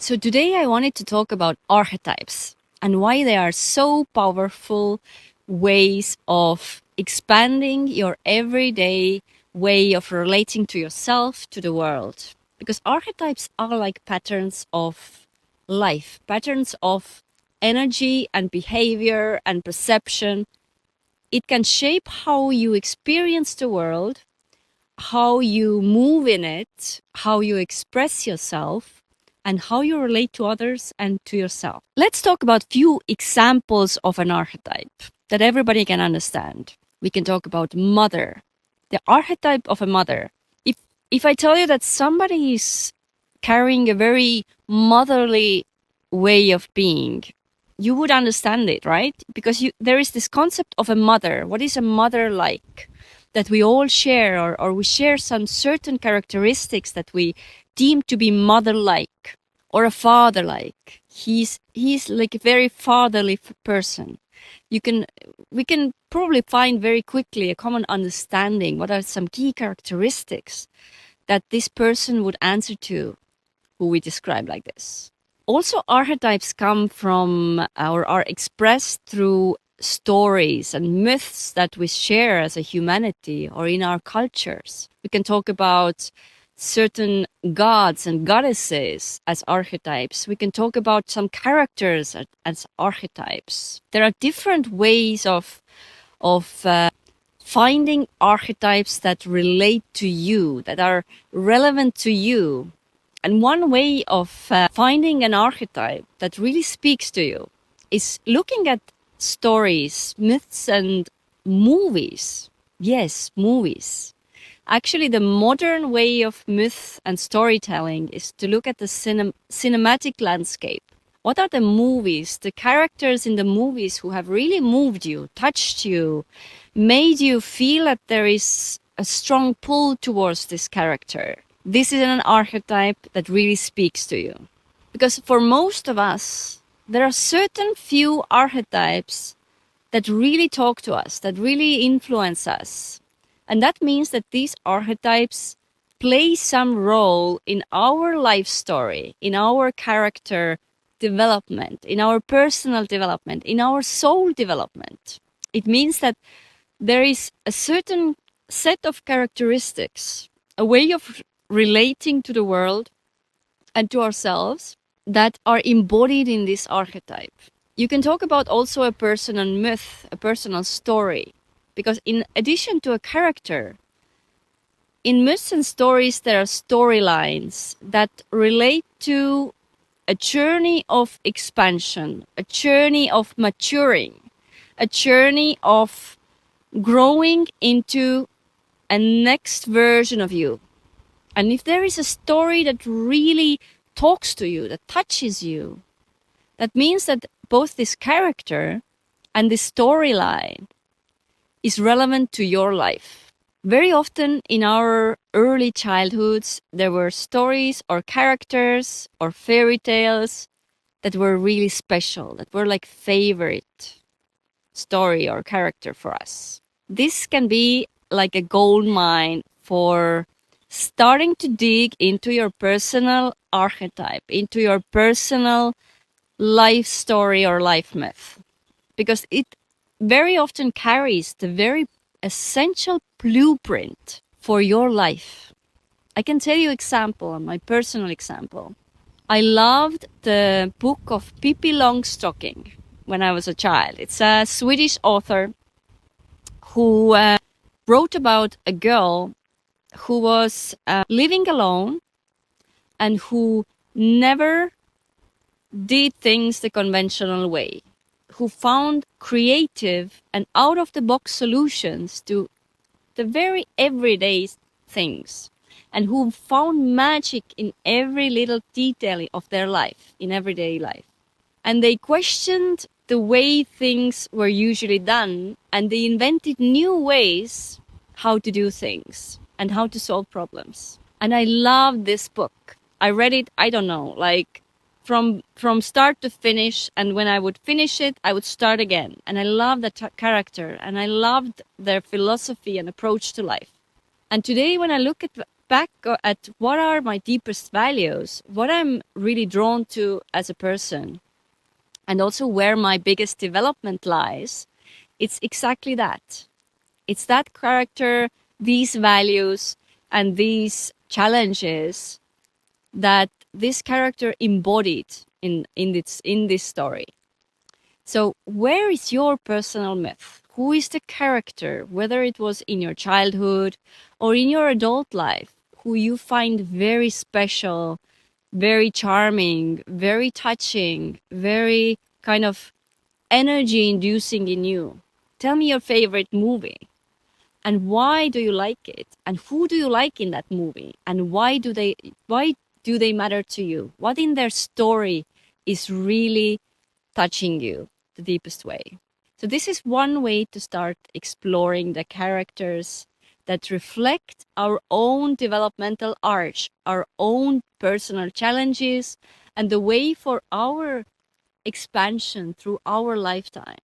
So today I wanted to talk about archetypes and why they are so powerful ways of expanding your everyday way of relating to yourself, to the world. Because archetypes are like patterns of life, patterns of energy and behavior and perception. It can shape how you experience the world, how you move in it, how you express yourself, and how you relate to others and to yourself. Let's talk about few examples of an archetype that everybody can understand. We can talk about mother, the archetype of a mother. If I tell you that somebody is carrying a very motherly way of being, you would understand it, right? Because there is this concept of a mother. What is a mother like? That we all share, or we share some certain characteristics that we deem to be mother-like or a father-like. He's like a very fatherly person. We can probably find very quickly a common understanding. What are some key characteristics that this person would answer to, who we describe like this? Also, archetypes come from or are expressed through stories and myths that we share as a humanity or in our cultures. We can talk about certain gods and goddesses as archetypes. We can talk about some characters as archetypes. There are different ways of finding archetypes that relate to you, that are relevant to you. And one way of finding an archetype that really speaks to you is looking at stories, myths, and movies. Yes, movies. Actually, the modern way of myth and storytelling is to look at the cinematic landscape. What are the movies, the characters in the movies who have really moved you, touched you, made you feel that there is a strong pull towards this character? This is an archetype that really speaks to you. Because for most of us, there are certain few archetypes that really talk to us, that really influence us. And that means that these archetypes play some role in our life story, in our character development, in our personal development, in our soul development. It means that there is a certain set of characteristics, a way of relating to the world and to ourselves that are embodied in this archetype. You can talk about also a personal myth, a personal story, because in addition to a character, in myths and stories, there are storylines that relate to a journey of expansion, a journey of maturing, a journey of growing into a next version of you. And if there is a story that really talks to you, that touches you, that means that both this character and this storyline is relevant to your life. Very often in our early childhoods, there were stories or characters or fairy tales that were really special, that were like favorite story or character for us. This can be like a gold mine for starting to dig into your personal archetype, into your personal life story or life myth, because it very often carries the very essential blueprint for your life. I can tell you example, my personal example. I loved the book of Pippi Longstocking when I was a child. It's a Swedish author who wrote about a girl who was living alone and who never did things the conventional way, who found creative and out-of-the-box solutions to the very everyday things, and who found magic in every little detail of their life, in everyday life. And they questioned the way things were usually done, and they invented new ways how to do things and how to solve problems. And I loved this book. I read it, I don't know, like from start to finish, and when I would finish it, I would start again. And I loved the character, and I loved their philosophy and approach to life. And today, when I look back at what are my deepest values, what I'm really drawn to as a person, and also where my biggest development lies, it's exactly that. It's that character, these values, and these challenges that this character embodied in this story. So where is your personal myth? Who is the character, whether it was in your childhood or in your adult life, who you find very special, very charming, very touching, very kind of energy inducing in you? Tell me your favorite movie. And why do you like it? And who do you like in that movie? And why do they matter to you? What in their story is really touching you the deepest way? So this is one way to start exploring the characters that reflect our own developmental arch, our own personal challenges, and the way for our expansion through our lifetime.